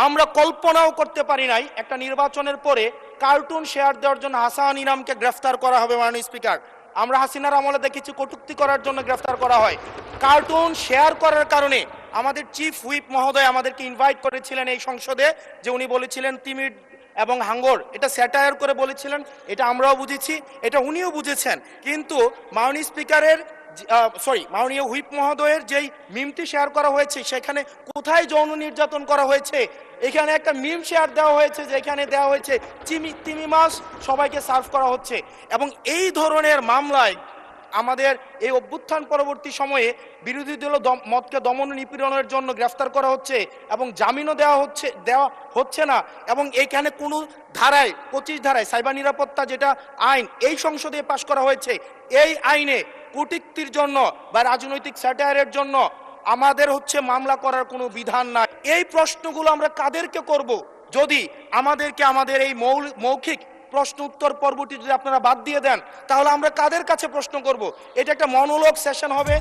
আমরা কল্পনাও করতে পারি নাই একটা নির্বাচনের পরে কার্টুন শেয়ার দেওয়ার জন্য হাসান ইনামকে গ্রেফতার করা হবে মাননীয় স্পিকার। আমরা হাসিনার আমলে দেখেছি কটূক্তি করার জন্য গ্রেফতার করা হয়, কার্টুন শেয়ার করার কারণে আমাদের চিফ হুইপ মহোদয় আমাদেরকে ইনভাইট করেছিলেন এই সংসদে, যে উনি বলেছিলেন তিমির এবং হাঙ্গর, এটা স্যাটায়ার করে বলেছিলেন, এটা আমরাও বুঝেছি, এটা উনিও বুঝেছেন। কিন্তু মাননীয় স্পিকারের মাননীয় হুইপ মহোদয়ের যেই মিমটি শেয়ার করা হয়েছে সেখানে কোথায় যৌন নির্যাতন করা হয়েছে? এখানে একটা মিম শেয়ার দেওয়া হয়েছে যেখানে দেওয়া হয়েছে তিমি মাছ সবাইকে সার্ভ করা হচ্ছে। এবং এই ধরনের মামলায় আমাদের এই অভ্যুত্থান পরবর্তী সময়ে বিরোধী দল মতকে দমন নিপীড়নের জন্য গ্রেফতার করা হচ্ছে এবং জামিনও দেওয়া হচ্ছে না। এবং এখানে কোনো ধারায় 25 ধারায় সাইবার নিরাপত্তা যেটা আইন এই সংসদে পাশ করা হয়েছে, এই আইনে কূটনীতির জন্য বা রাজনৈতিক স্যাটায়ারের জন্য আমাদের মামলা করার কোনো বিধান নাই। এই প্রশ্নগুলো আমরা কাদেরকে করব যদি আমাদেরকে আমাদের এই মৌখিক প্রশ্ন উত্তর পর্বটি যদি আপনারা বাদ দিয়ে দেন, তাহলে আমরা কাদের কাছে প্রশ্ন করব? এটা একটা মনোলগ সেশন হবে।